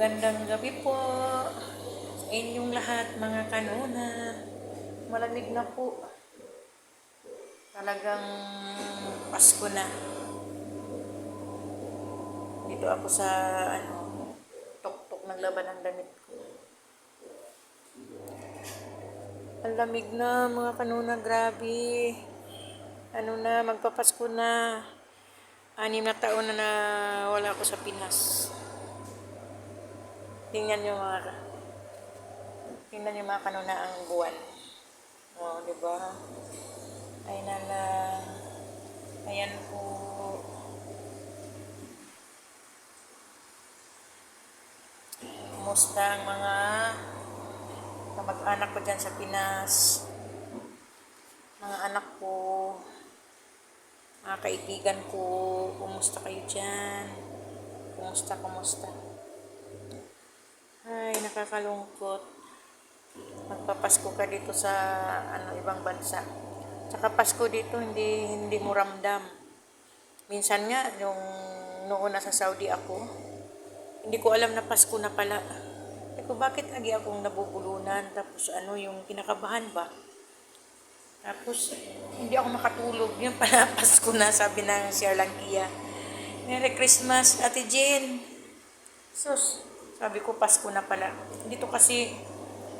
Magandang gabi po sa inyong lahat mga kanuna. Malamig na po. Talagang Pasko na. Dito ako sa tuktok naglaban ng damit ko. Ang lamig na mga kanuna, grabe. Magpapasko na. 6 na taon na wala ako sa Pinas. Tingnan nyo mga kanuna ang buwan. O, diba? Ay nalang. Ayan po. Kumusta ang mga kamag-anak ko dyan sa Pinas? Mga anak ko, mga kaibigan ko, kumusta kayo dyan? Kumusta? Ay, nakakalungkot. Magpapasko ka dito sa ibang bansa. Tsaka Pasko dito, hindi mo ramdam. Minsan nga, noon nasa Saudi ako, hindi ko alam na Pasko na pala. Ko bakit lagi akong nabubulunan? Tapos yung kinakabahan ba? Tapos, hindi ako makatulog. Yun pala, Pasko na, sabi ng Sri Lankia. Merry Christmas, Ate Jane. Sus, sabi ko, Pasko na pala. Dito kasi,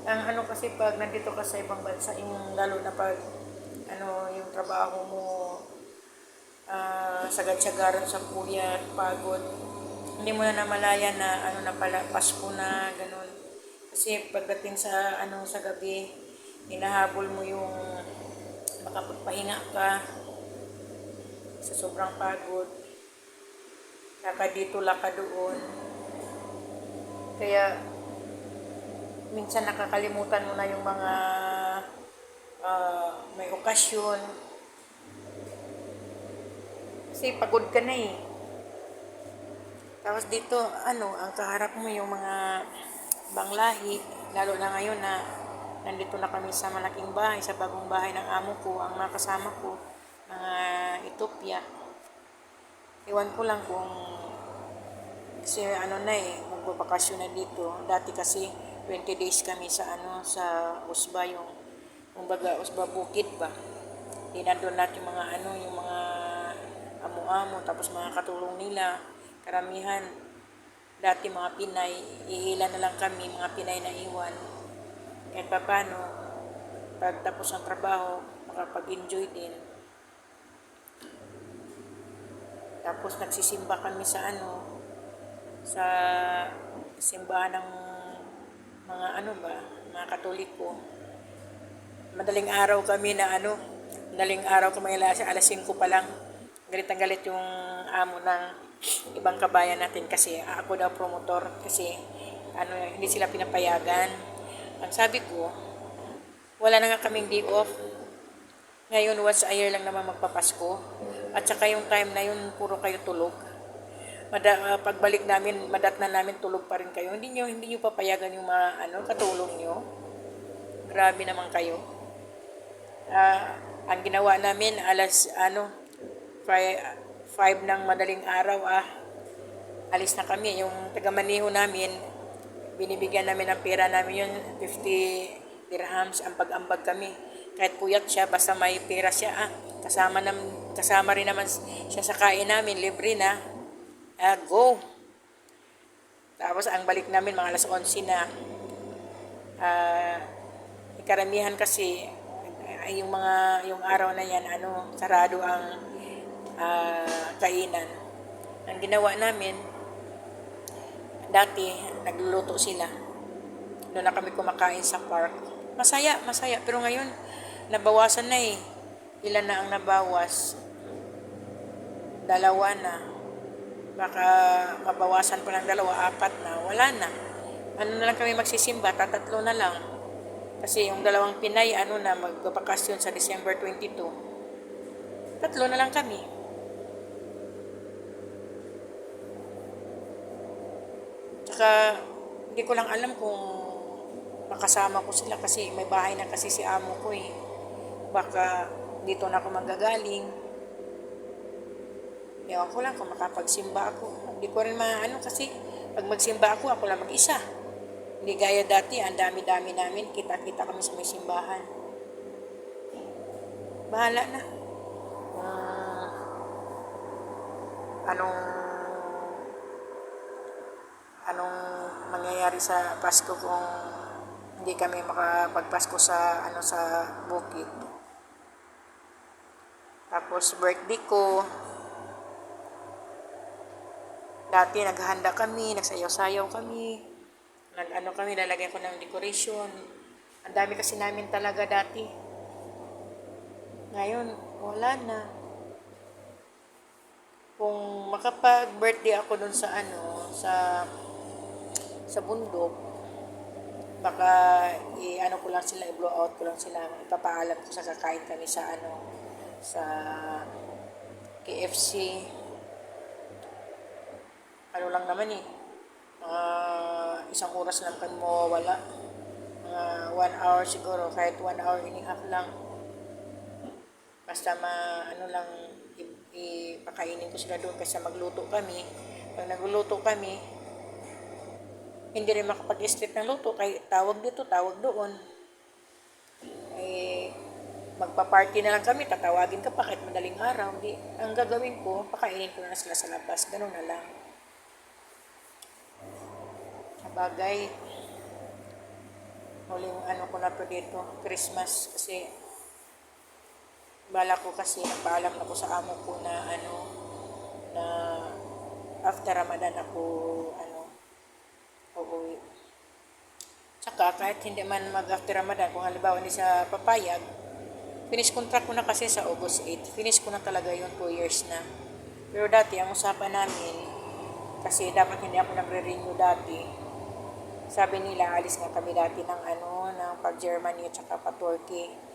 kasi pag nandito ka sa ibang bansa, yung lalo na pag, yung trabaho mo, sagad-sagaran sa puyat, pagod, hindi mo na namalayan na, na pala, Pasko na, ganun. Kasi pagdating sa, sa gabi, hinahabol mo yung makapagpahinga ka sa sobrang pagod. Laka dito, laka doon. Kaya, minsan nakakalimutan mo na yung mga may okasyon. Kasi pagod ka na eh. Tapos dito, ang kaharap mo yung mga banglahi, lalo na ngayon na nandito na kami sa malaking bahay, sa bagong bahay ng amo ko, ang mga kasama ko, mga Ethiopia. Iwan ko lang kung kasi magbabakasyon na dito. Dati kasi 20 days kami sa sa Usba, yung Usba Bukid ba. Di nandun natin yung mga yung mga amo-amo, tapos mga katulong nila, karamihan dati mga Pinay, iilan na lang kami, mga Pinay na iwan. Kahit paano, pag tapos ang trabaho, makapag-enjoy din. Tapos nagsisimba kami sa sa simbahan ng mga mga Katoliko. Madaling araw kami alas 5 pa lang. Galit ang galit yung amo ng ibang kabayan natin kasi ako daw promotor kasi hindi sila pinapayagan. Ang sabi ko, wala na nga kaming day off. Ngayon, once a year lang naman magpapasko. At saka yung time na yun, puro kayo tulog. Pagbalik namin, madatnan namin, tulog pa rin kayo. Hindi nyo papayagan yung mga katulong nyo. Grabe naman kayo. Ang ginawa namin, alas 5 ng madaling araw, alis na kami. Yung taga-Maniho namin, binibigyan namin ng pera namin yun, 50 dirhams, ang pag-ambag kami. Kahit puyat siya, basta may pera siya, kasama rin naman siya sa kain namin, libre na, go. Tapos ang balik namin mga alas 11 na. Karamihan kasi yung araw na yan, sarado ang kainan. Ang ginawa namin, dati nagluluto sila. Doon na kami kumakain sa park. Masaya. Pero ngayon, nabawasan na eh. Ilan na ang nabawas? 2 na. Baka mabawasan pa ng 2, 4 na. Wala na. Na lang kami magsisimba? 3 na lang. Kasi yung 2 Pinay, magbabakasyon sa December 22. 3 na lang kami. Tsaka, hindi ko lang alam kung makasama ko sila kasi may bahay na kasi si amo ko eh. Baka dito na ako magagaling. Ewan ko lang kung makapagsimba ako. Hindi ko rin kasi Pag magsimba ako, ako lang mag-isa. Hindi gaya dati, ang dami-dami namin, kita-kita kami sa may simbahan. Bahala na. Anong anong mangyayari sa Pasko kung hindi kami makapagpasko sa sa bukid. Tapos birthday ko, dati naghahanda kami, nagsayaw-sayaw kami. Kami, lalagyan ko ng decoration. Ang dami kasi namin talaga dati. Ngayon, wala na. Kung makapag-birthday ako dun sa sa bundok, baka ko lang sila, i-blow out ko lang sila, ipapaalam ko sa kakain kami sa sa KFC. Ano lang naman isang oras lang kami mawawala. 1 hour siguro, kahit 1 hour and a half lang. Basta lang, ipakainin ko sila doon kasi magluto kami. Pag nagluluto kami, hindi rin makapag-strip ng luto, kaya tawag dito, tawag doon. Magpa-party na lang kami, tatawagin ka pa kahit madaling araw. Ang gagawin ko, pakainin ko na sila sa labas, ganun na lang. Bagay, huling ko na to dito, Christmas, kasi bala ko kasi nagpaalam na ko sa amo ko na na after Ramadan ako uuwi. Tsaka kahit hindi man mag after Ramadan, kung halimbawa hindi sa papayag, finish contract ko na kasi sa August 8. Finish ko na talaga yun, 2 years na. Pero dati, ang usapan namin, kasi dapat hindi ako nagre-renew dati. Sabi nila, alis nga kami dati ng ng pag-Germany at saka pa-Turkey.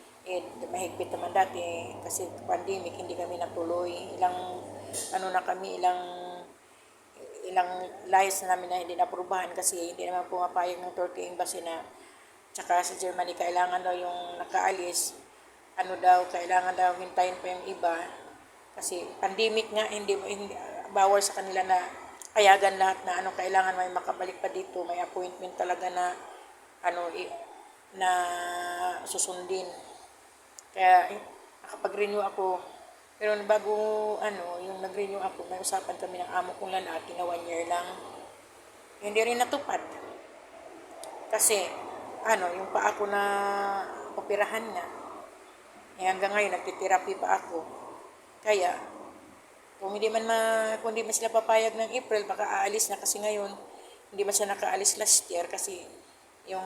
Mahigpit naman dati kasi pandemic, hindi kami natuloy. Ilang layas na namin na hindi naprubahan kasi hindi naman pumapayag ng Turkey Embassy na tsaka sa Germany kailangan daw yung nakaalis kailangan daw hintayin pa yung iba kasi pandemic nga, hindi bawal sa kanila na payagan lahat na kailangan may makabalik pa dito, may appointment talaga na na susundin. Kaya nakapag-renew ako. Pero bago yung nag-renew ako, may usapan kami ng amo kong lalaki na 1 year lang. Hindi rin natupad. Kasi yung pa ako na operahan nga. Hanggang ngayon nagtitherapy pa ako. Kaya kung hindi man sila papayag ng April, baka aalis na kasi ngayon. Hindi man siya nakaalis last year kasi yung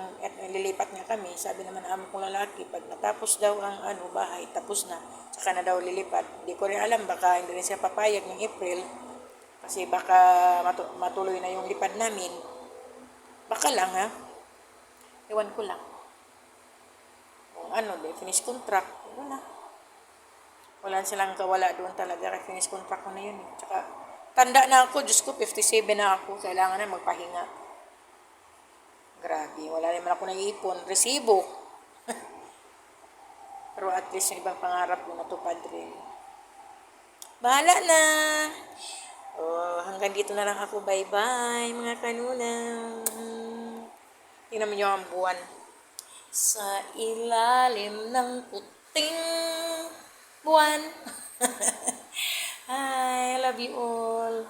lilipat nga kami. Sabi naman amo kong lalaki, pag natapos daw ang bahay, tapos na, saka na daw lilipat. Di ko rin alam, baka hindi rin siya papayag ng April kasi baka matuloy na yung lipad namin. Baka lang ewan ko lang. Kung finish contract, wala silang kawala doon talaga, kaya finish contract ko na yun. Tsaka, tanda na ako, Diyos ko, 57 na ako, kailangan na magpahinga. Grabe, wala naman ako naiipon, resibo. Pero at least yung ibang pangarap ko natupad rin. Bahala na! Hanggang dito na lang ako, bye-bye, mga kanulang. Tingnan mo nyo ang buwan. Sa ilalim ng puting buwan. Hi, I love you all.